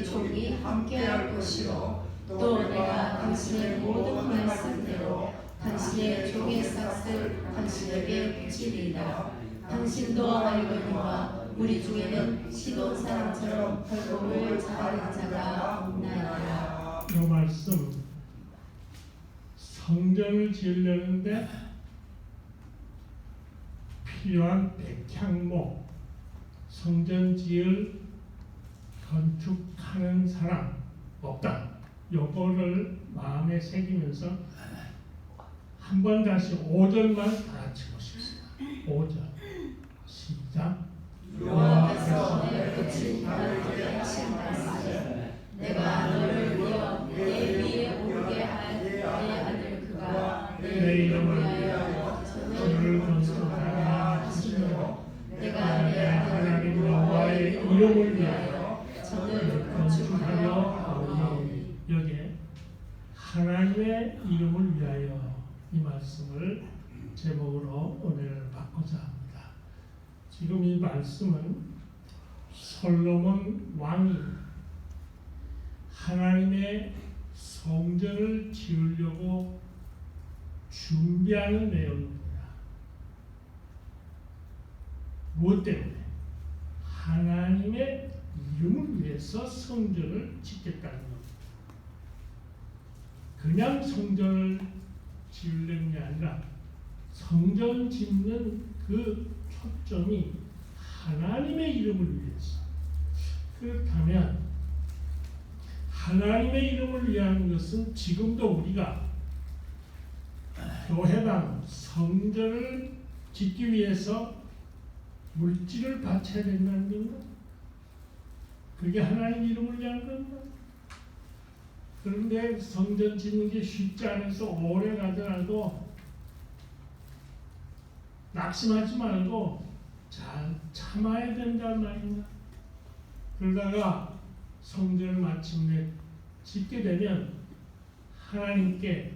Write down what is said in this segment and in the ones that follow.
족이 함께할 것이요 또 내가 당신의 모든 말씀대로 당신의 종의 삭을 당신에게 붙이리이다. 당신도 알거니와 우리 중에는 시돈 사람처럼 벌곡을 잘하는 자가 없나이다. 이 말씀 성전을 지으려는데 필요한 백향목 성전 지을 건축하는 사람 없다. 요거를 마음에 새기면서 한번 다시 5절만 다 같이 보십시다. 5절 시작. 여호와께서 내 붙인 바늘에 하신 말씀에 내가 너를 위하여 내 위에 오르게 할 내 아들 그가 내 이름을 위하여 저를 건축하라 하시며 내가 내 하나님 여호와의 이름을 위하여 저를 건축하려 하오니. 여기에 하나님의 이름을 위하여 이 말씀을 제목으로 은혜를 받고자 합니다. 지금 이 말씀은 솔로몬 왕이 하나님의 성전을 지으려고 준비하는 내용입니다. 무엇 때문에? 하나님의 이름을 위해서 성전을 짓겠다는 겁니다. 그냥 성전을 지으려는 게 아니라 성전 짓는 그 초점이 하나님의 이름을 위해서. 그렇다면 하나님의 이름을 위한 것은 지금도 우리가 교회당 성전을 짓기 위해서 물질을 바쳐야 된다는 건가? 그게 하나님 이름을 위한 건가? 그런데 성전 짓는 게 쉽지 않아서 오래 가더라도 낙심하지 말고 잘 참아야 된단 말인가? 그러다가 성전을 마침내 짓게 되면 하나님께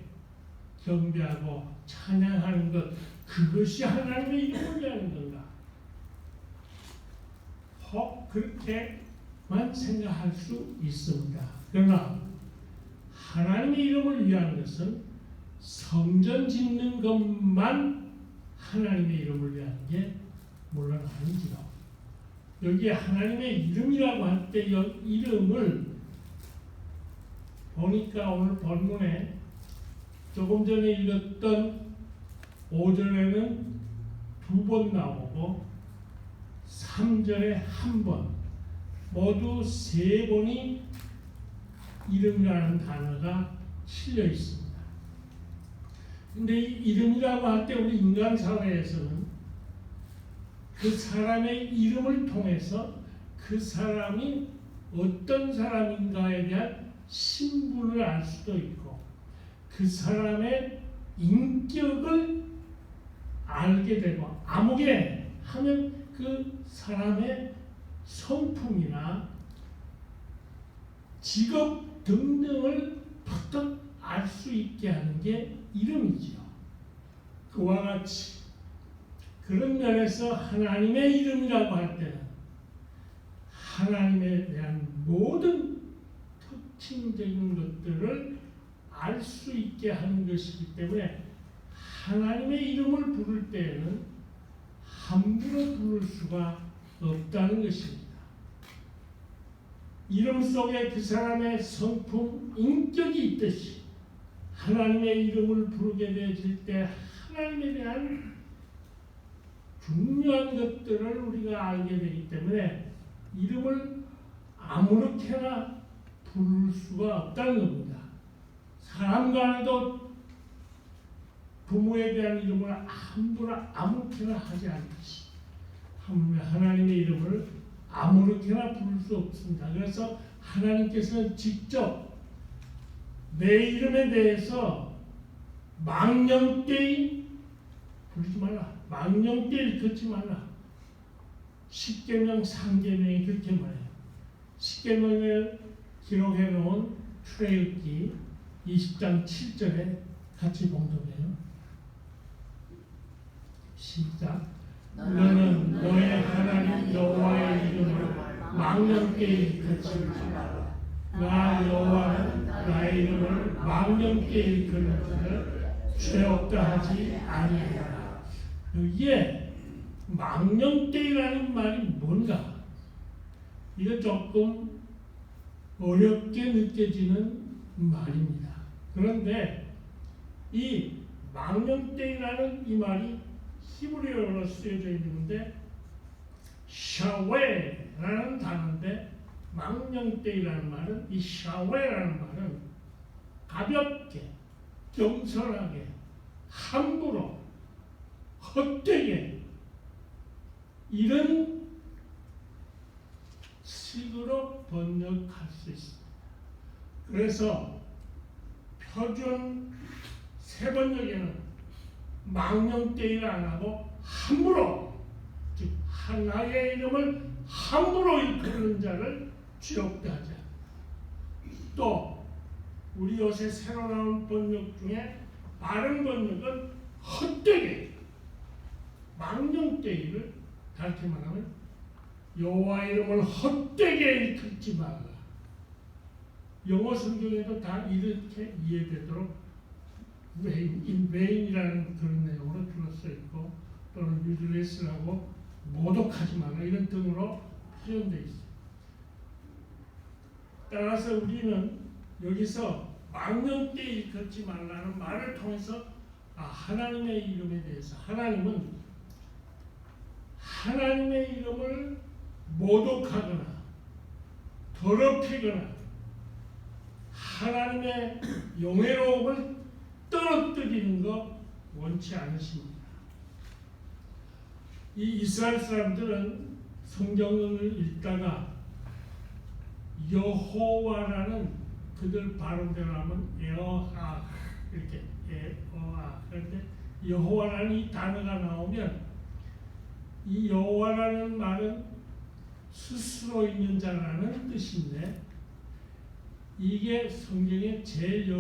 경배하고 찬양하는 것, 그것이 하나님의 이름을 위하는 건가? 혹 그렇게만 생각할 수 있습니다. 그러나 하나님의 이름을 위한 것은 성전 짓는 것만 하나님의 이름을 위한 게 물론 아니지요. 여기에 하나님의 이름이라고 할 때 이름을 보니까 오늘 본문에 조금 전에 읽었던 5절에는 2번 나오고 3절에 1번 모두 3번이 이름이라는 단어가 실려 있습니다. 근데 이 이름이라고 할 때 우리 인간 사회에서는 그 사람의 이름을 통해서 그 사람이 어떤 사람인가에 대한 신분을 알 수도 있고 그 사람의 인격을 알게 되고 아무개 하면 그 사람의 성품이나 직업 등등을 팍팍 알 수 있게 하는 게 이름이지요. 그와 같이 그런 면에서 하나님의 이름이라고 할 때는 하나님에 대한 모든 특징적인 것들을 알 수 있게 하는 것이기 때문에 하나님의 이름을 부를 때에는 함부로 부를 수가 없다는 것입니다. 이름 속에 그 사람의 성품, 인격이 있듯이 하나님의 이름을 부르게 되어질 때 하나님에 대한 중요한 것들을 우리가 알게 되기 때문에 이름을 아무렇게나 부를 수가 없다는 겁니다. 사람 간에도 부모에 대한 이름을 함부로 아무렇게나 하지 않듯이 하나님의 이름을 아무렇게나 부를 수 없습니다. 그래서 하나님께서는 직접 내 이름에 대해서 망령되이 부르지 말라. 망령되이 걷지 말라. 십계명, 상계명이 그렇게 말해요. 십계명을 기록해 놓은 출애굽기 20장 7절에 같이 봉독해요. 시작. 너는 너의 하나님 여호와의 이름을 망령되이 걷지 말라. 나 여호와는 나의 이름을 망령되이 일컫는 자를 죄 없다 하지 아니하리라. 여기에 망령되이라는 말이 뭔가? 이거 조금 어렵게 느껴지는 말입니다. 그런데 이 망령되이라는 이 말이 히브리어로 쓰여져 있는데 샤웨라는 단어인데 망령되이라는 말은 이 샤웨라는 말은 가볍게, 겸손하게, 함부로, 헛되게 이런 식으로 번역할 수 있습니다. 그래서 표준 새 번역에는 망령되이를 안 하고 함부로, 즉 하나의 이름을 함부로 일컫는 자를 죄 없다 하자. 또 우리 요새 새로 나온 번역 중에 바른 번역은 헛되게, 망령되이를 다르게 말하면 여호와 이름을 헛되게 일컫지 말라. 영어 성경에도 다 이렇게 이해되도록 in vain이라는 그런 내용으로 들어써 있고 또는 useless라고 모독하지 말라 이런 등으로 표현되어 있어요. 따라서 우리는 여기서 망령되이 일컫지 말라는 말을 통해서 하나님의 이름에 대해서 하나님은 하나님의 이름을 모독하거나 더럽히거나 하나님의 영예로움을 떨어뜨리는 거 원치 않으십니다. 이 이스라엘 사람들은 성경을 읽다가 여호와라는 그들 발음대로 하면 에어하 이렇게 에어하 그런데 여호와라는 이 단어가 나오면 이 여호와라는 말은 스스로 있는 자라는 뜻인데 이게 성경에 제일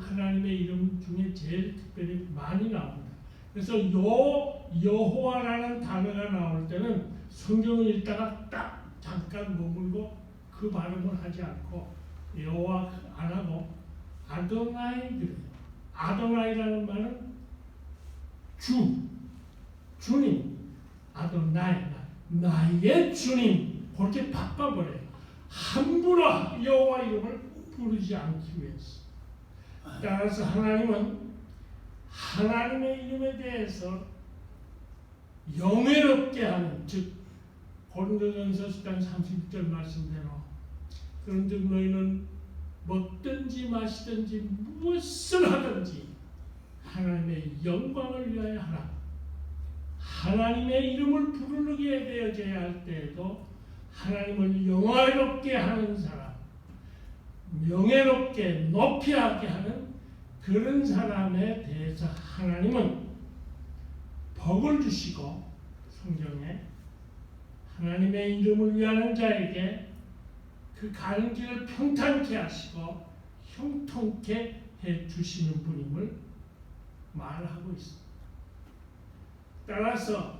하나님의 이름 중에 제일 특별히 많이 나옵니다. 그래서 여호와라는 단어가 나올 때는 성경을 읽다가 딱 잠깐 머물고 그 발음을 하지 않고 여호와 안 하고 아도나이 그래요. 아도나이라는 말은 주님, 아도나이 나의 주님 그렇게 바꿔버려요. 함부로 여호와 이름을 부르지 않기 위해서. 따라서 하나님은 하나님의 이름에 대해서 영예롭게 하는, 즉 고린도전서 10장 31절 말씀대로 그런즉 너희는 먹든지 마시든지 무엇을 하든지 하나님의 영광을 위하여 하라. 하나님의 이름을 부르게 되어져야 할 때에도 하나님을 영화롭게 하는 사람, 명예롭게 높이하게 하는 그런 사람에 대해서 하나님은 복을 주시고 성경에 하나님의 이름을 위하는 자에게 그 가는 길을 평탄케 하시고 형통케 해 주시는 분임을 말하고 있습니다. 따라서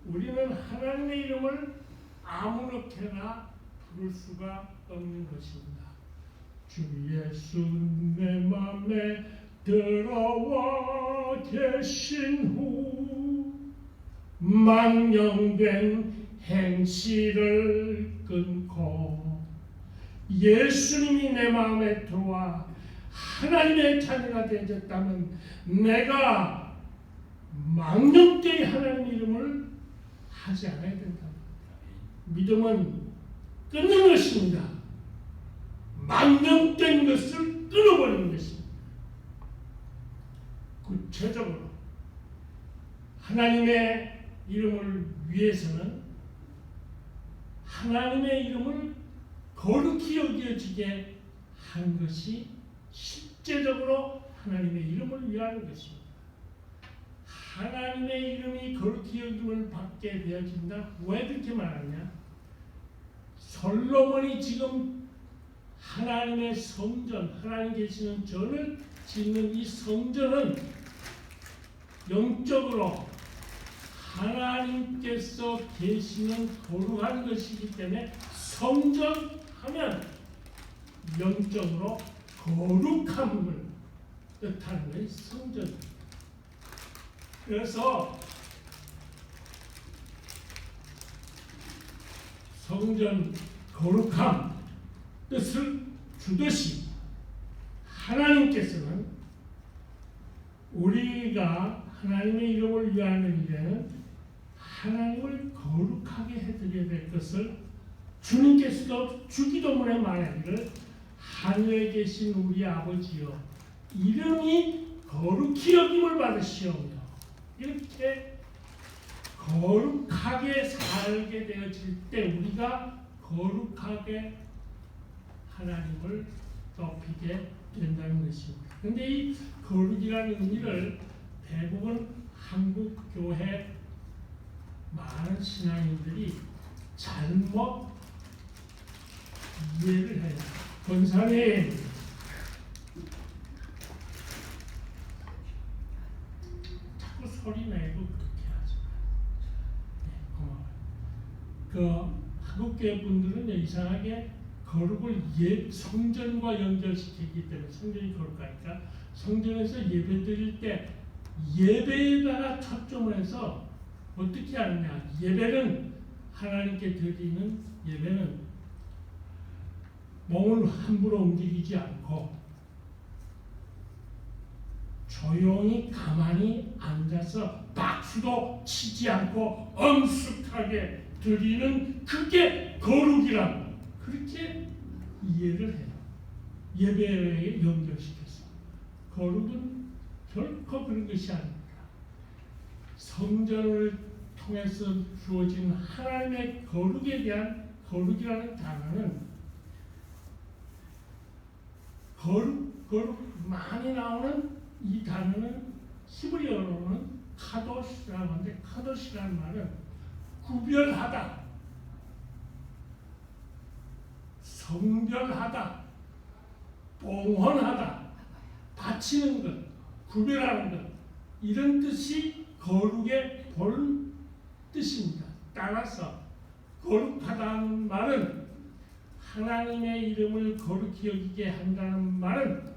우리는 하나님의 이름을 아무렇게나 부를 수가 없는 것입니다. 주 예수 내 맘에 들어와 계신 후 망령된 행실을 끊고 예수님이 내 마음에 들어와 하나님의 자녀가 되어졌다면 내가 망령되이 하나님 이름을 하지 않아야 된다. 믿음은 끊는 것입니다. 망령된 것을 끊어버리는 것입니다. 구체적으로 하나님의 이름을 위해서는 하나님의 이름을 거룩히 여겨지게 하는 것이 실제적으로 하나님의 이름을 위하는 것입니다. 하나님의 이름이 거룩히 여김을 받게 되어진다. 왜 그렇게 말하냐? 솔로몬이 지금 하나님의 성전, 하나님 계시는 전을 짓는 이 성전은 영적으로 하나님께서 계시는 거룩한 것이기 때문에 성전 하면 영적으로 거룩함을 뜻하는 것이 성전. 그래서 성전 거룩함 뜻을 주듯이 하나님께서는 우리가 하나님의 이름을 위하는 일에는 하나님을 거룩하게 해드려야 될 것을 주님께서도 주기도문에 말하기를 하늘에 계신 우리 아버지여 이름이 거룩히 여김을 받으시오며 이렇게 거룩하게 살게 되어질 때 우리가 거룩하게 하나님을 높이게 된다는 것입니다. 그런데 이 거룩이라는 의미를 대부분 한국 교회 많은 신앙인들이 잘못 이해를 해요. 권사님, 자꾸 소리 내고 그렇게 하지 마요. 네, 고마워요. 한국교회 분들은 이상하게 거룩을 성전과 연결시키기 때문에 성전이 거룩하니까 성전에서 예배 드릴 때 예배에다가 초점을 해서 어떻게 하느냐. 예배는 하나님께 드리는 예배는 몸을 함부로 움직이지 않고 조용히 가만히 앉아서 박수도 치지 않고 엄숙하게 드리는 그게 거룩이라고 그렇게 이해를 해요. 예배에 연결시켜서. 거룩은 결코 그런 것이 아닙니다. 성전을 통해서 주어진 하나님의 거룩에 대한 거룩이라는 단어는 거룩 많이 나오는 이 단어는 히브리어로는 카도시라고 하는데 카도시라는 말은 구별하다, 성별하다, 봉헌하다, 바치는 것, 구별하는 것 이런 뜻이 거룩의 본 뜻입니다. 따라서 거룩하다는 말은 하나님의 이름을 거룩히 여기게 한다는 말은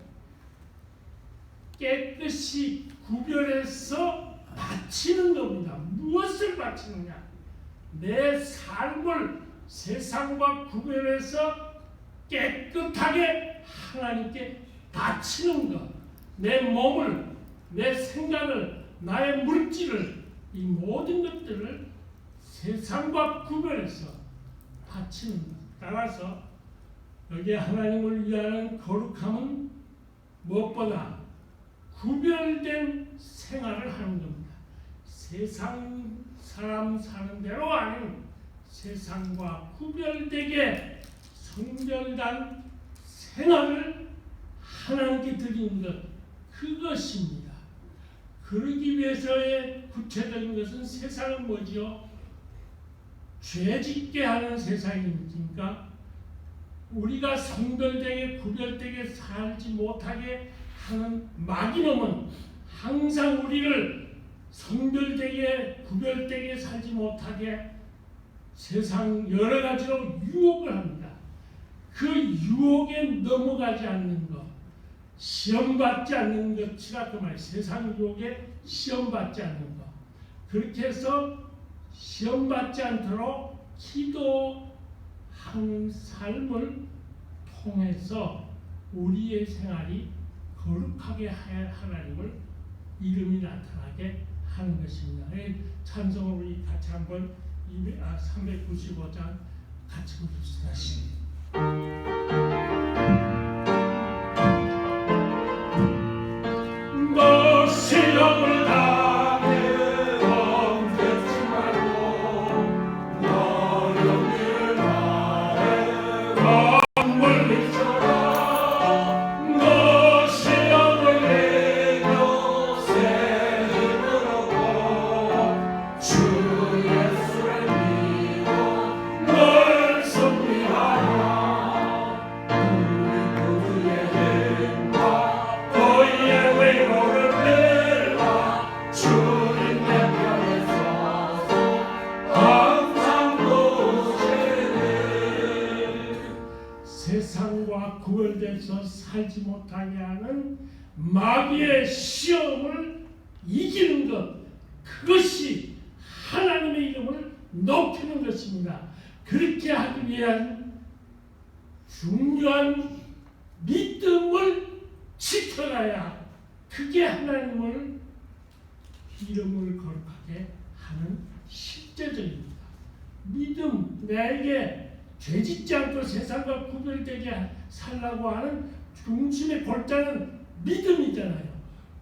깨끗이 구별해서 바치는 겁니다. 무엇을 바치느냐? 내 삶을 세상과 구별해서 깨끗하게 하나님께 바치는 것. 내 몸을, 내 생각을, 나의 물질을 이 모든 것들을 세상과 구별해서 바치는 것. 따라서 여기 하나님을 위하는 거룩함은 무엇보다 구별된 생활을 하는 겁니다. 세상 사람 사는 대로 아닌 세상과 구별되게 성별된 생활을 하나님께 드리는 것 그것입니다. 그러기 위해서의 구체적인 것은 세상은 뭐지요? 죄짓게 하는 세상이니까 우리가 성별되게 구별되게 살지 못하게 하는 마귀놈은 항상 우리를 성별되게 구별되게 살지 못하게 세상 여러 가지로 유혹을 합니다. 그 유혹에 넘어가지 않는 것, 시험받지 않는 것이라 그 말. 세상 유혹에 시험받지 않는 것. 그렇게 해서 시험받지 않도록 기도하는 삶을 통해서 우리의 생활이 거룩하게 하나님을 이름이 나타나게 하는 것입니다. 찬송을 우리 같이 한번 395장 같이 부릅시다. 너 시험을 당해 멈추지 말고 너 용기를 다해 건물 비춰라. 너 시험을 이겨 새 힘을 얻고 주 예수를 믿어 널 승리하라. 하나님과 구별돼서 살지 못하게 하는 마귀의 시험을 이기는 것, 그것이 하나님의 이름을 높이는 것입니다. 그렇게 하기 위한 중요한 믿음을 지켜가야 그게 하나님을 이름을 거룩하게 하는 실제적입니다. 믿음, 나에게 죄짓지 않고 세상과 구별되게 살라고 하는 중심의 골자는 믿음이잖아요.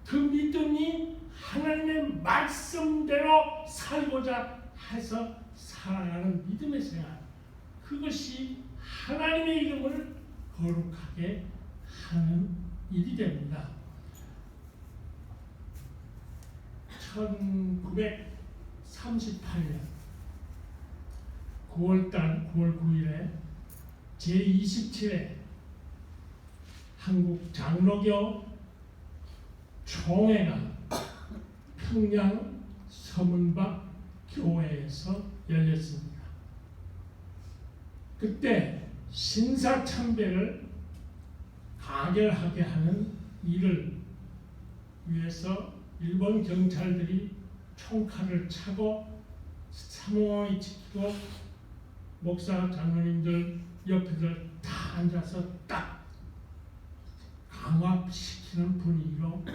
그 믿음이 하나님의 말씀대로 살고자 해서 살아가는 믿음의 생활, 그것이 하나님의 이름을 거룩하게 하는 일이 됩니다. 1938년 9월 9일에 제27회 한국 장로교 총회가 평양 서문박 교회에서 열렸습니다. 그때 신사참배를 가결하게 하는 일을 위해서 일본 경찰들이 총칼을 차고 사모함이 지키고 목사 장로님들 옆에서 다 앉아서 딱 강압시키는 분위기로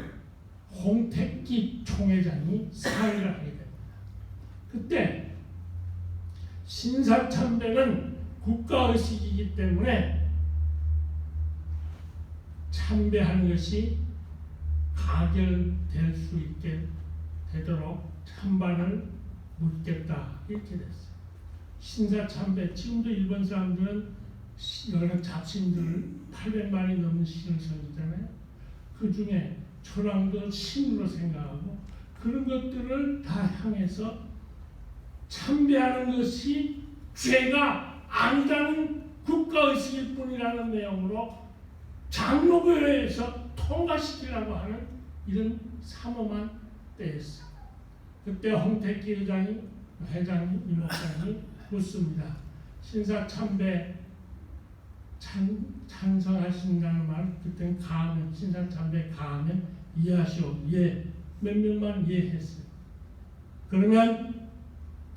홍택기 총회장이 사의를 하게 됩니다. 그때 신사참배는 국가의식이기 때문에 참배하는 것이 가결될 수 있게 되도록 찬반을 묻겠다, 이렇게 됐어요. 신사참배, 지금도 일본 사람들은 여러 잡신들 800만이 넘는 신을 섬기잖아요. 그 중에 천황도 신으로 생각하고 그런 것들을 다 향해서 참배하는 것이 죄가 아니라는 국가의식일 뿐이라는 내용으로 장로교회에서 통과시키려고 하는 이런 삼엄한 때였어요. 그때 홍택기 회장이 이 목사님이 묻습니다. 신사참배 찬성하신다는 말, 그때는 가하면, 신사참배 가하면 이해하시오. 예. 몇 명만 이해했어요. 그러면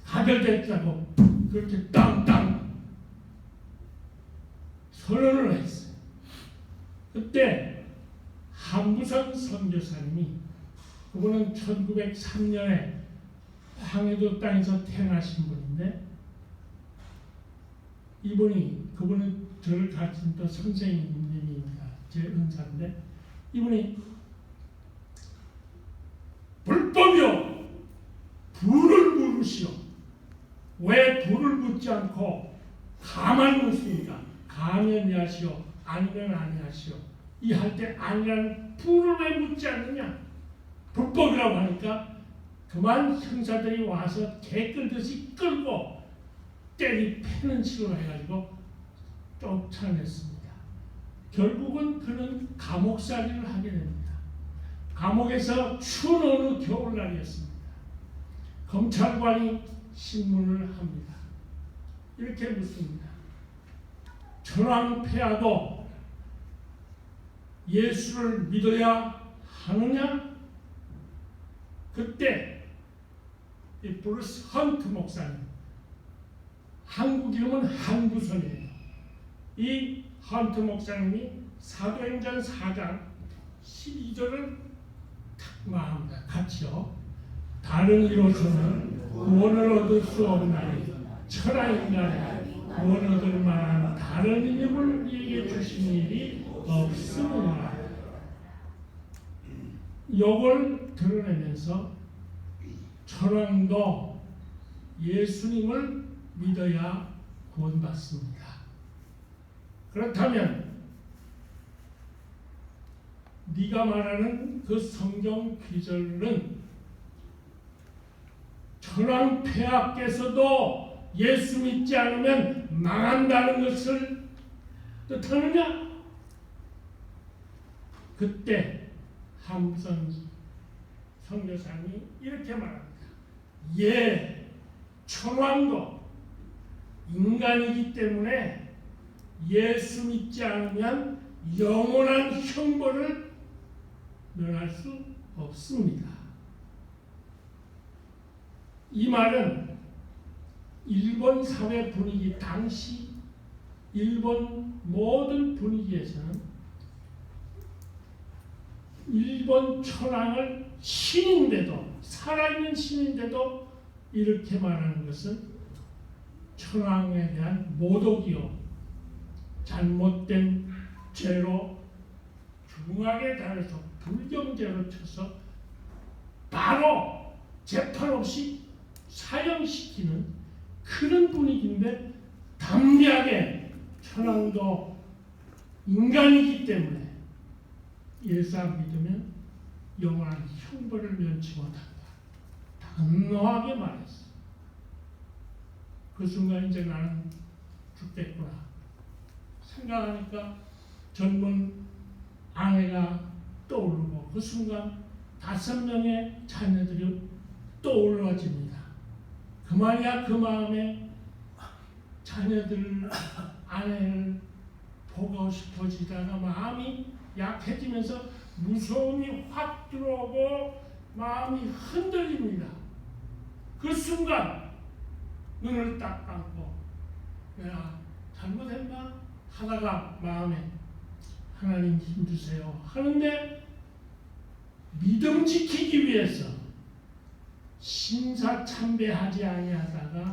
가결됐다고 그렇게 땅땅 선언을 했어요. 그때 한부선 선교사님이, 그분은 1903년에 황해도 땅에서 태어나신 분인데, 그분은 저를 가르친 또 선생님입니다. 제 은사인데, 이분이 불법이요 불을 묻으시오. 왜 불을 묻지 않고 가만 묻습니까? 가면 야시오, 아니면 아니하시오. 이 할 때 아니라는 불을 왜 묻지 않느냐? 불법이라고 하니까 그만 형사들이 와서 개 끌듯이 끌고 때리 패는 식으로 해가지고 쫓아냈습니다. 결국은 그는 감옥살이를 하게 됩니다. 감옥에서 추운 어느 겨울날이었습니다. 검찰관이 신문을 합니다. 이렇게 묻습니다. 천황폐하도 예수를 믿어야 하느냐? 그때 이 브루스 헌트 목사님, 한국 이름은 한부선이에요. 이 헌트 목사님이 사도행전 4장 12절을 탁 말합니다. 같이요. 다른 이로서는 구원을 얻을 수 없나니 천하인간이 구원 얻을 만한 다른 이름을 우리에게 주신 일이 없으므라. 이걸 드러내면서 천황도 예수님을 믿어야 구원받습니다. 그렇다면 네가 말하는 그 성경 귀절은 천황폐하께서도 예수 믿지 않으면 망한다는 것을 뜻하느냐? 그때 한부선 선교사님이 이렇게 말합니다. 예, 천황도 인간이기 때문에 예수 믿지 않으면 영원한 형벌을 면할 수 없습니다. 이 말은 일본 사회 분위기, 당시 일본 모든 분위기에서는 일본 천황을 신인데도, 살아있는 신인데도 이렇게 말하는 것은 천황에 대한 모독이요, 잘못된 죄로 중하게 달아서 불경죄로 쳐서 바로 재판 없이 사형시키는 그런 분위기인데, 담대하게 천황도 인간이기 때문에 예수 안 믿으면 영원한 형벌을 면치 못한다, 단호하게 말했어. 그 순간 이제 나는 죽겠구나 생각하니까 젊은 아내가 떠오르고, 그 순간 5명의 자녀들이 떠올라집니다. 그만이야 그 마음에 자녀들, 아내를 보고 싶어지다가 마음이 약해지면서 무서움이 확 들어오고 마음이 흔들립니다. 그 순간 눈을 딱 감고 내가 잘못했나 하다가 마음에 하나님 힘주세요 하는데, 믿음 지키기 위해서 신사참배하지 아니하다가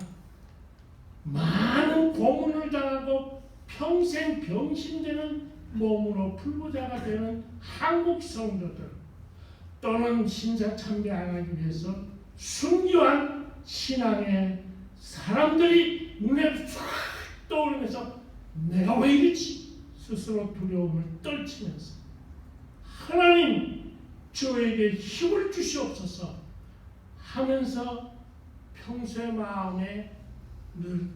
많은 고문을 당하고 평생 병신되는 몸으로 풀부자가 되는 한국 성도들, 또는 신사참배 안 하기 위해서 순교한 신앙의 사람들이 눈에 싹 떠오르면서 내가 왜 이러지? 스스로 두려움을 떨치면서 하나님 저에게 힘을 주시옵소서 하면서 평소의 마음에 늘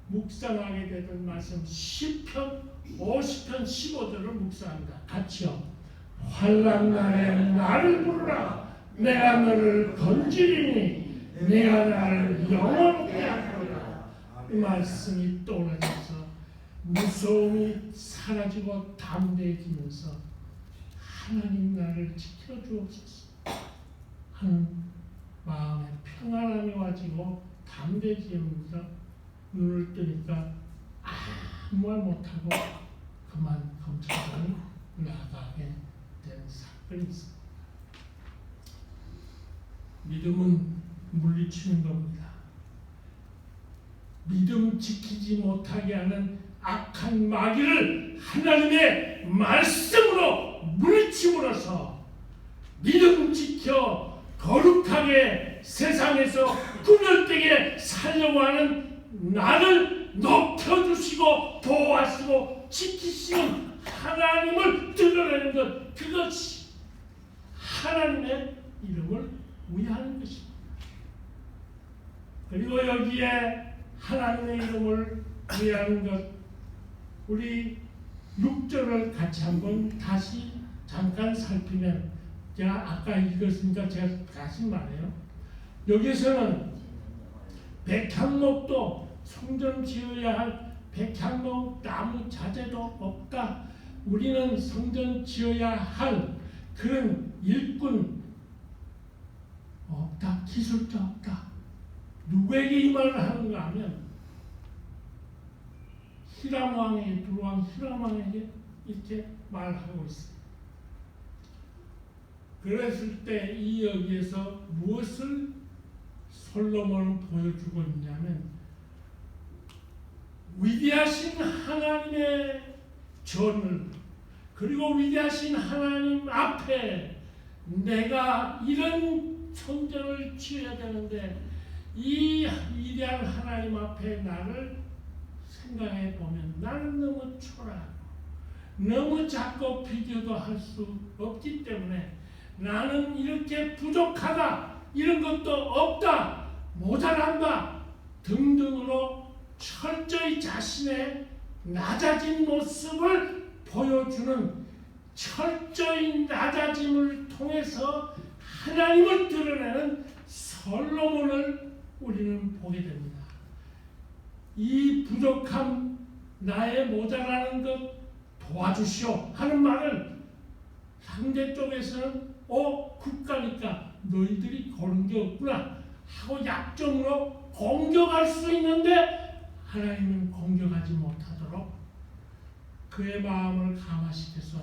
묵상하게 되던 말씀 시편 50편 15절을 묵상합니다. 같이요. 환난날에 나를 부르라. 내가 너를 건지리니 내가 나를 영원케 하리라. 이 말씀이 떠올라서 무서움이 사라지고 담대해지면서 하나님 나를 지켜주옵소서 하는 마음에 평안함이 와지고 담대해지면서 눈을 뜨니까 아무 말 못하고 그만 검찰관이 나가게 된 사건이 있습니다. 믿음은 물리치는 겁니다. 믿음 지키지 못하게 하는 악한 마귀를 하나님의 말씀으로 물리침으로써 믿음 지켜 거룩하게 세상에서 구별되게 살려고 하는 나를 높여주시고 보호하시고 지키시는 하나님을 드러내는 것, 그것이 하나님의 이름을 위하는 것입니다. 그리고 여기에 하나님의 이름을 위하는 것, 우리 6절을 같이 한번 다시 잠깐 살피면, 제가 아까 읽었으니까 제가 다시 말해요. 여기서는 백향목도 성전 지어야 할 백향목 나무 자재도 없다. 우리는 성전 지어야 할 그런 일꾼 없다. 기술자 없다. 누구에게 이 말을 하는가 하면 히람 왕에게, 두루왕 히람 왕에게 이렇게 말하고 있습니다. 그랬을 때 이 여기에서 무엇을 솔로몬은 보여주고 있냐면, 위대하신 하나님의 전을, 그리고 위대하신 하나님 앞에 내가 이런 성전을 지어야 되는데 이 위대한 하나님 앞에 나를 생각해 보면 나는 너무 초라하고 너무 작고 비교도 할 수 없기 때문에 나는 이렇게 부족하다, 이런 것도 없다, 모자란다 등등으로 철저히 자신의 낮아진 모습을 보여주는, 철저히 낮아짐을 통해서 하나님을 드러내는 솔로몬을 우리는 보게 됩니다. 이 부족함, 나의 모자라는 것 도와주시오 하는 말을 상대 쪽에서는 국가니까 너희들이 고른 게 없구나 하고 약점으로 공격할 수 있는데 하나님은 공격하지 못하도록 그의 마음을 감화시켜서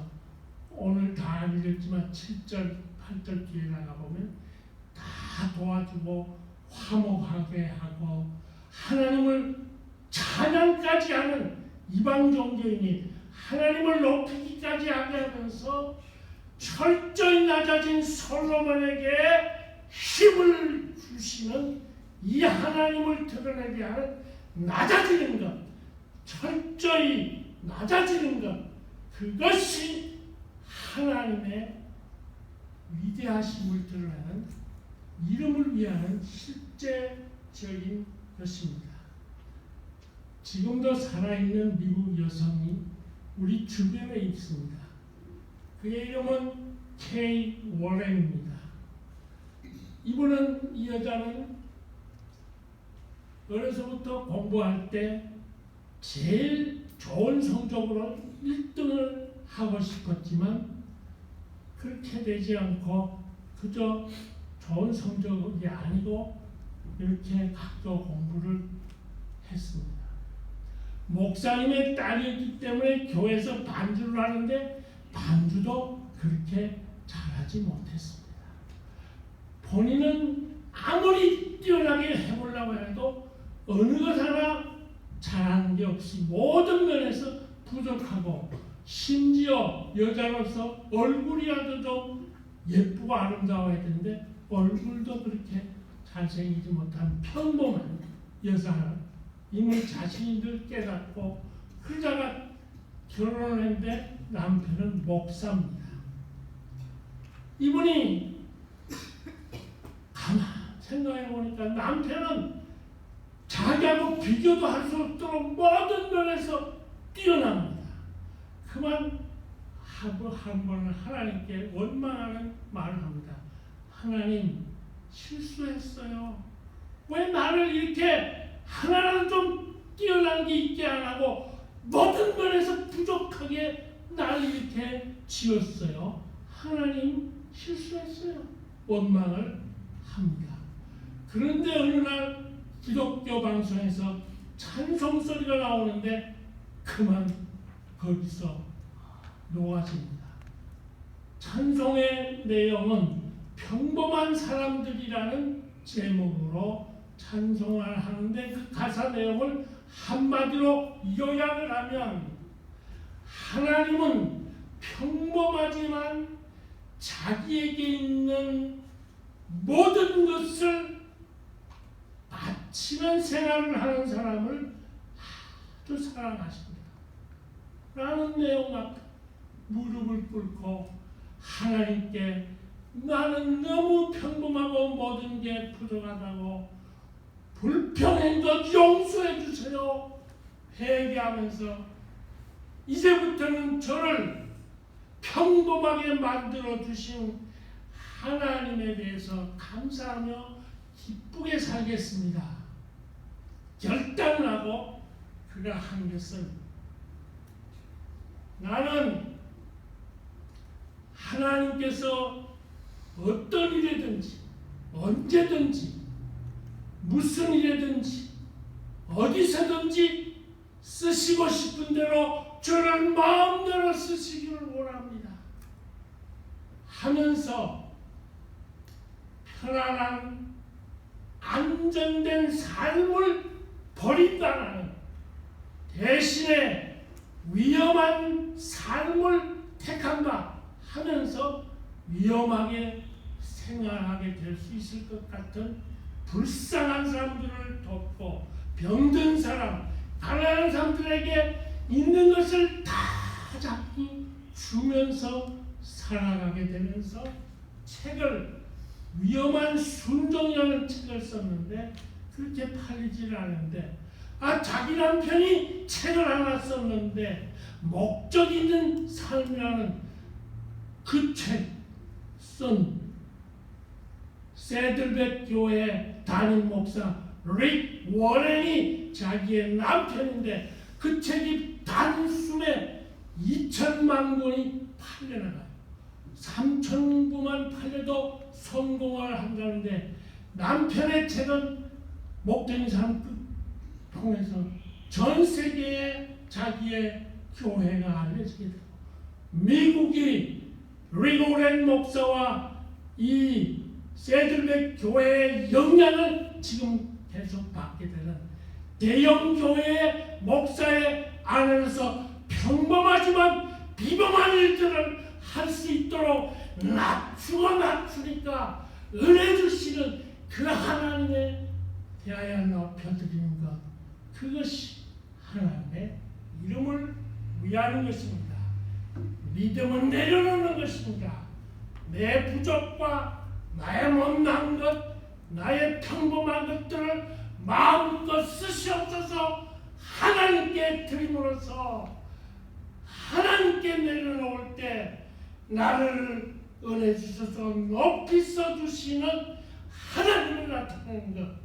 오늘 다 안 읽었지만 7절, 8절 뒤에 나가보면 다 도와주고 화목하게 하고 하나님을 찬양까지 하는 이방 종교인이 하나님을 높이기까지 하게 하면서 철저히 낮아진 솔로몬에게 힘을 주시는 이 하나님을 드러내게 하는 낮아지는 것, 철저히 낮아지는 것, 그것이 하나님의 위대하심을 드러내는 이름을 위하는 실제적인 것입니다. 지금도 살아있는 미국 여성이 우리 주변에 있습니다. 그의 이름은 케이 워렌입니다. 이분은 이 여자는 어려서부터 공부할 때 제일 좋은 성적으로 1등을 하고 싶었지만 그렇게 되지 않고 그저 좋은 성적이 아니고 이렇게 각종 공부를 했습니다. 목사님의 딸이었기 때문에 교회에서 반주를 하는데 반주도 그렇게 잘하지 못했습니다. 본인은 아무리 뛰어나게 해보려고 해도 어느 것 하나 잘하는 게 없이 모든 면에서 부족하고 심지어 여자로서 얼굴이라도 좀 예쁘고 아름다워야 되는데 얼굴도 그렇게 잘생기지 못한 평범한 여자임을 자신이 늘 깨닫고 그러다가 결혼을 했는데 남편은 목사입니다. 이분이 가만 생각해 보니까 남편은 자기하고 비교도 할 수 없도록 모든 면에서 뛰어납니다. 그만 한 번은 하나님께 원망하는 말을 합니다. 하나님 실수했어요. 왜 나를 이렇게 하나는 좀 뛰어난 게 있게 안 하고 모든 면에서 부족하게 나를 이렇게 지었어요. 하나님 실수했어요. 원망을 합니다. 그런데 어느 날 기독교 방송에서 찬송 소리가 나오는데 그만 거기서 놓아집니다. 찬송의 내용은 평범한 사람들이라는 제목으로 찬송을 하는데 그 가사 내용을 한마디로 요약을 하면 하나님은 평범하지만 자기에게 있는 모든 것을 바치는 생활을 하는 사람을 아주 사랑하십니다. 라는 내용 앞에 무릎을 꿇고 하나님께 나는 너무 평범하고 모든 게 부족하다고 불평한 것 용서해 주세요. 회개하면서 이제부터는 저를 평범하게 만들어 주신 하나님에 대해서 감사하며 기쁘게 살겠습니다. 결단을 하고 그가 한 것은 나는 하나님께서 어떤 일이든지 언제든지 무슨 일이든지 어디서든지 쓰시고 싶은 대로 저를 마음대로 쓰시기를 원합니다 하면서 편안한 안정된 삶을 버린다는 대신에 위험한 삶을 택한다 하면서 위험하게 생활하게 될 수 있을 것 같은 불쌍한 사람들을 돕고 병든 사람, 가난한 사람들에게 있는 것을 다 자꾸 주면서 살아가게 되면서 책을 위험한 순종이라는 책을 썼는데 그렇게 팔리질 않은데 자기 남편이 책을 하나 썼는데 목적 있는 삶이라는 그 책 쓴 세들벳 교회 담임 목사 릭 워렌이 자기의 남편인데 그 책이 단숨에 2천만 권이 팔려나가요. 3천 부만 팔려도 성공을 한다는데 남편의 책은 목적인 사람 통해서 전 세계에 자기의 교회가 알려지게 되고 미국이 리고렌 목사와 이 세들백 교회의 영향을 지금 계속 받게 되는 대형 교회의 목사의 안에서 평범하지만 비범한 일들을 할 수 있도록 낮추니까 은혜 주시는 그 하나님에 대하여 높여드리는 것, 그것이 하나님의 이름을 위하는 것입니다. 믿음은 내려놓는 것입니다. 내 부족과 나의 못난 것, 나의 평범한 것들을 마음껏 쓰시옵소서 하나님께 드림으로써 하나님께 내려놓을 때 나를 은혜 주셔서 높이 써주시는 하나님을 나타내는 것,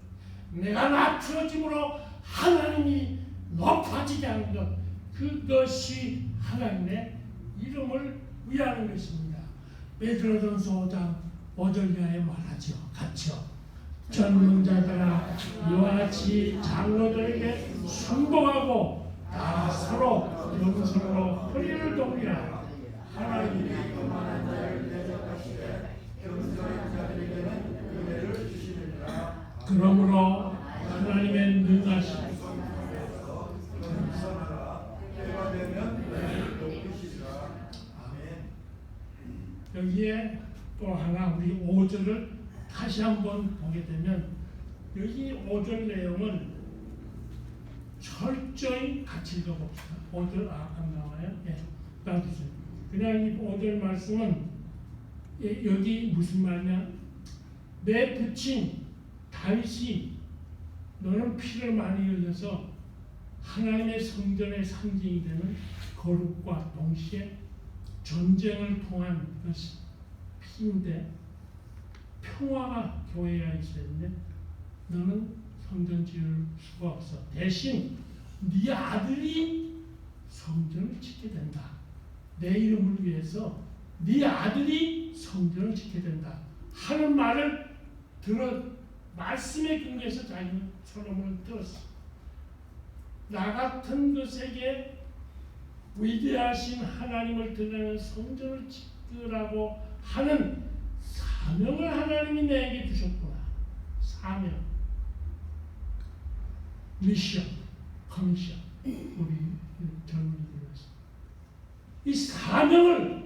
내가 낮춰짐으로 하나님이 높아지게 하는 것, 그것이 하나님의 이름을 위하는 것입니다. 베드로전서 5장 5절 이하에 말하죠. 같이요. 전문자들아 이와 같이 장로들에게 순복하고 다 서로 영성으로 허리를 동이라. 하나님이 교만한 자를 대적하시되 겸손한 자들에게는 은혜를 주시느니라. 그러므로 하나님의 능하심 겸손하라. 때가 되면 은혜를 높이시리라. 아멘. 여기에 또 하나 우리 5절을 다시 한번 보게 되면 여기 5절 내용은 철저히 같이 읽어봅시다. 5절 안 나와요? 예, 놔두세요. 그냥 이 5절 말씀은 여기 무슨 말이냐? 내 부친 다윗이 너는 피를 많이 흘려서 하나님의 성전의 상징이 되는 거룩과 동시에 전쟁을 통한 것이 피인데 평화가 교회에 있어야 되는데 너는 성전 지을 수가 없어. 대신 네 아들이 성전을 짓게 된다. 내 이름을 위해서 네 아들이 성전을 짓게 된다 하는 말을 들은 말씀의 근거에서 자기는 솔로몬을 들었어. 나 같은 것에게 위대하신 하나님을 드러내는 성전을 짓으라고 하는 사명을 하나님이 내게 주셨구나. 사명, 미션, 커미션. 우리 젊은이들에서 이 사명을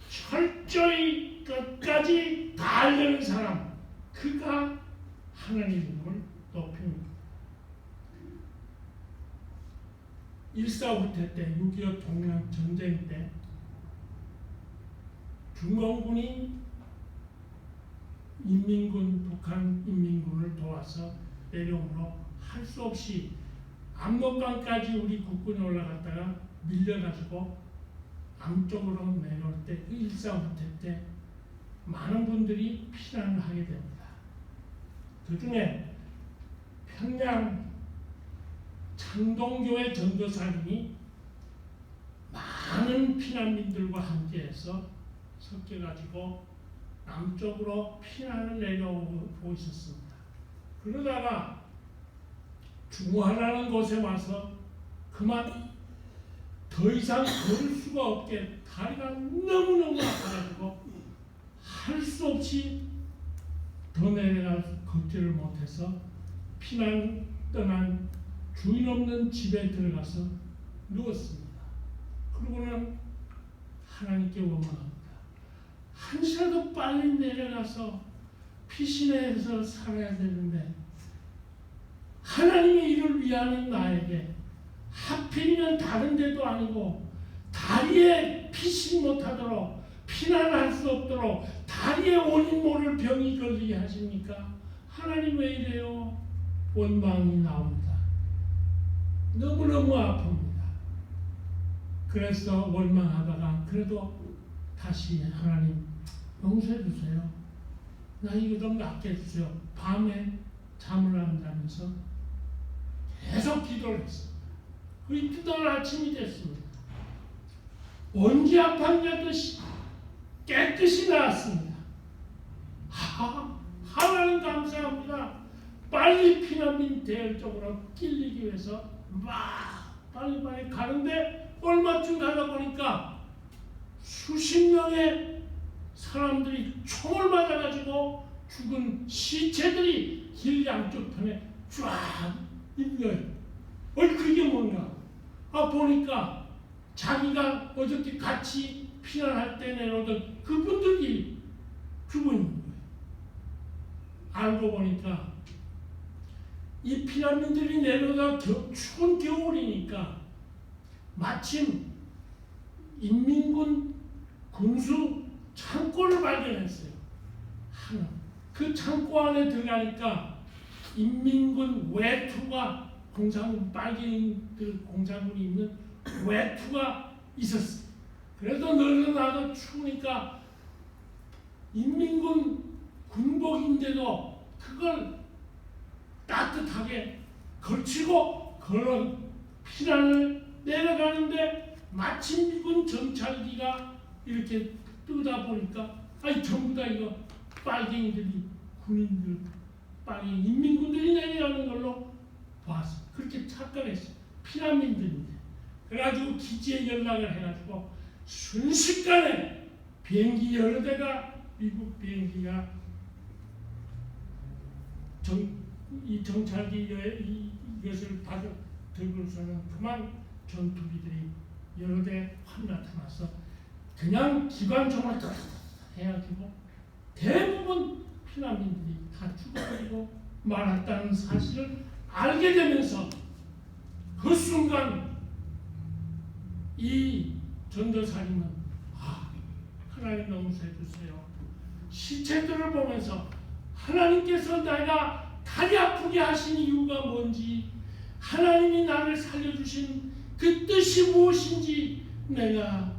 철저히 끝까지 다 알려는 사람, 그가 하나님의 이름을 높입니다. 1.4.5태 때 6.25 동양 전쟁 때 중공군이 북한 인민군을 도와서 내려오므로 할 수 없이 압록강까지 우리 국군이 올라갔다가 밀려가지고 남쪽으로 내려올 때 1.4.5태 때 많은 분들이 피난을 하게 됩니다. 그 중에 평양 창동교회 전도사님이 많은 피난민들과 함께해서 섞여가지고 남쪽으로 피난을 내려오고 있었습니다. 그러다가 중화라는 곳에 와서 그만 더 이상 걸을 수가 없게 다리가 너무너무 아파가지고 할 수 없이 더 내려가 걷지를 못해서 피난 떠난 주인 없는 집에 들어가서 누웠습니다. 그러고는 하나님께 원망합니다. 한시라도 빨리 내려가서 피신해서 살아야 되는데 하나님의 일을 위하는 나에게 하필이면 다른 데도 아니고 다리에 피신 못하도록 피난할 수 없도록 다리에 원인 모를 병이 걸리게 하십니까? 하나님 왜 이래요? 원망이 나옵니다. 너무너무 아픕니다. 그래서 원망하다가 그래도 다시 하나님 용서해 주세요. 나 이거 좀 낫게 해주세요. 밤에 잠을 안 자면서 계속 기도를 했습니다. 우리 뜨거운 아침이 됐습니다. 먼지 한 판자듯이 깨끗이 나왔습니다. 하나님 감사합니다. 빨리 피난민 대열 쪽으로 끼리기 위해서 막 빨리빨리 가는데 얼마쯤 가다 보니까 수십 명의 사람들이 총을 맞아가지고 죽은 시체들이 길 양쪽 편에 쫙 있는 거예요. 그게 뭔가? 보니까 자기가 어저께 같이 피난할 때 내려오던 그분들이 죽은 거예요. 알고 보니까 이 피난민들이 내려오다 추운 겨울이니까 마침 인민군 군수 창고를 발견했어요. 하나. 그 창고 안에 들어가니까 인민군 외투가 공산군 빨갱이들 공산군이 입는 외투가 있었어요. 그래도 늙어나도 추우니까 인민군 군복인데도 그걸 따뜻하게 걸치고 그런 피난을 내려가는데 마침 미군 정찰기가 이렇게 뜨다 보니까 전부 다 이거 빨갱이들이 군인들 빨갱이 인민군들이 내려가는 걸로 봤어. 그렇게 착각했어. 피난민들인데. 그래가지고 기지에 연락을 해가지고 순식간에 비행기 여러 대가 미국 비행기가 이 정찰기 이것을 들고서는 그만 전투기들이 여러 대 확 나타나서 그냥 기관총을 해가지고 대부분 피난민들이 다 죽어버리고 말았다는 사실을 알게 되면서 그 순간 이 전도사님은 하나님 용서해 주세요. 시체들을 보면서 하나님께서 내가 다리 아프게 하신 이유가 뭔지, 하나님이 나를 살려주신 그 뜻이 무엇인지 내가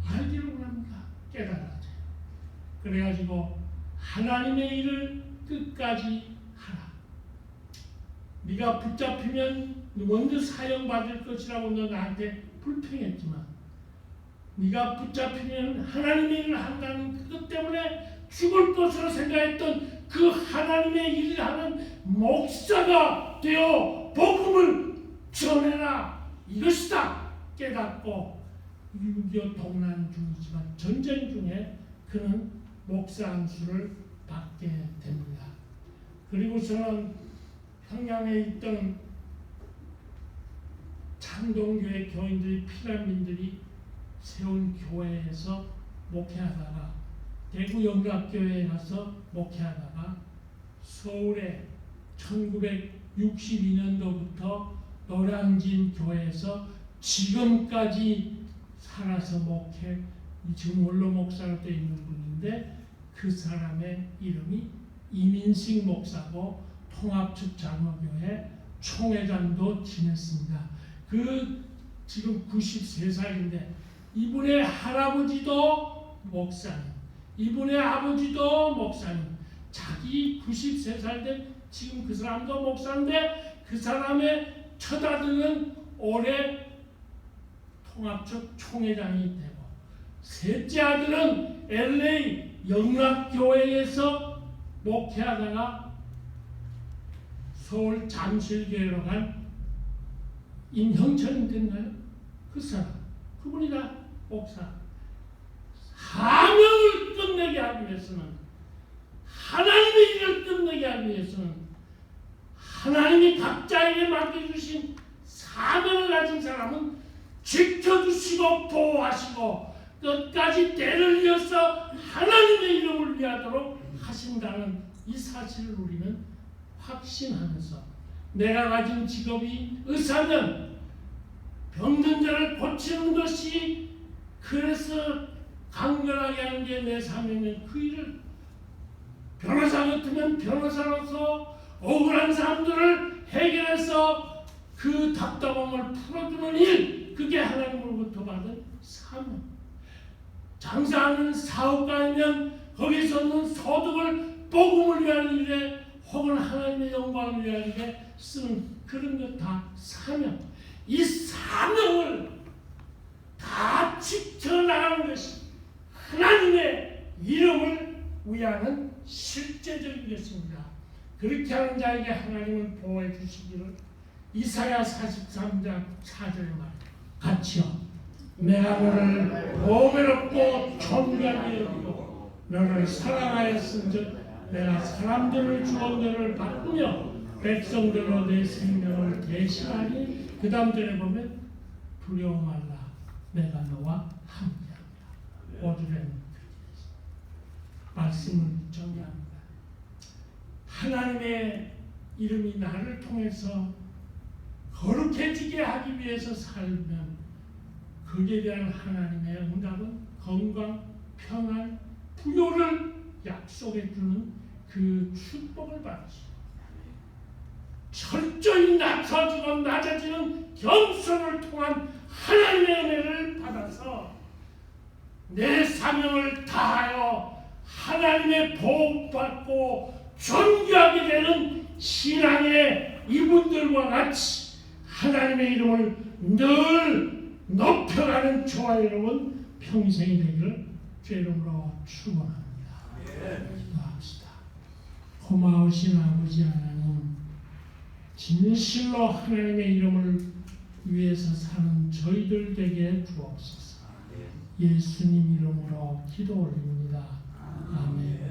알기를 원합니다. 깨달아야 돼요. 그래가지고 하나님의 일을 끝까지 하라. 네가 붙잡히면 먼저 사형받을 것이라고 너 나한테 불평했지만 네가 붙잡히면 하나님의 일을 한다는 그것 때문에 죽을 것으로 생각했던 그 하나님의 일을 하는 목사가 되어 복음을 전해라. 이것이다 깨닫고 6.25 동란 중이지만 전쟁 중에 그는 목사 안수를 받게 됩니다. 그리고서는 평양에 있던 창동교회 교인들이 피난민들이 세운 교회에서 목회하다가 대구 영락교회에 가서 목회하다가 서울에 1962년도부터 노량진 교회에서 지금까지 살아서 목회, 지금 원로 목사로 되어 있는 분인데 그 사람의 이름이 이민식 목사고 통합측 장로교회 총회장도 지냈습니다. 그 지금 93살인데 이분의 할아버지도 목사님, 이분의 아버지도 목사님, 자기 93살 된 지금 그 사람도 목사인데 그 사람의 첫 아들은 올해 통합측 총회장이 되고 셋째 아들은 LA 영락교회에서 목회하다가 서울 잠실교회로 간 임형철이 됐나요? 그 사람, 그분이 다 목사. 사명을 끝내게 하기 위해서는, 하나님의 일을 끝내게 하기 위해서는 하나님이 각자에게 맡겨주신 사명을 가진 사람은 지켜주시고 보호하시고 끝까지 때를 이어서 하나님의 이름을 위하도록 하신다는 이 사실을 우리는 확신하면서 내가 가진 직업이 의사면 병든 자를 고치는 것이 그래서 강건하게 하는 게 내 사명이면 그 일을 변호사 같으면 변호사로서 억울한 사람들을 해결해서 그 답답함을 풀어주는 일, 그게 하나님으로부터 받은 사명. 장사하는 사업가이면 거기서 얻는 소득을 복음을 위한 일에 혹은 하나님의 영광을 위한 일에 쓰는 그런 것 다 사명. 이 사명을 다 지켜나가는 것이 하나님의 이름을 위하는 실제적인 것입니다. 그렇게 하는 자에게 하나님은 보호해 주시기를 이사야 43장 4절에 말 같이요. 내가 너를 보배롭고 존귀하게 여기고 너를 사랑하였은즉 내가 사람들을 주원들을 바꾸며 백성들로 내 생명을 대신하니 그 다음 절에 보면 두려워 말라 내가 너와 함께합니다. 5절에는 말씀을 정리합니다. 하나님의 이름이 나를 통해서 거룩해지게 하기 위해서 살면 그에 대한 하나님의 응답은 건강, 평안, 부요를 약속해 주는 그 축복을 받으시고 철저히 낮아지고 낮아지는 겸손을 통한 하나님의 은혜를 받아서 내 사명을 다하여 하나님의 보호받고 존귀하게 되는 신앙의 이분들과 같이 하나님의 이름을 늘 높여가는 저와 여러분 평생이 되기를 주의 이름으로 축원합니다. 기도합시다. 고마우신 아버지 하나님, 진실로 하나님의 이름을 위해서 사는 저희들 되게 주옵소서. 예수님 이름으로 기도 올립니다. 아멘.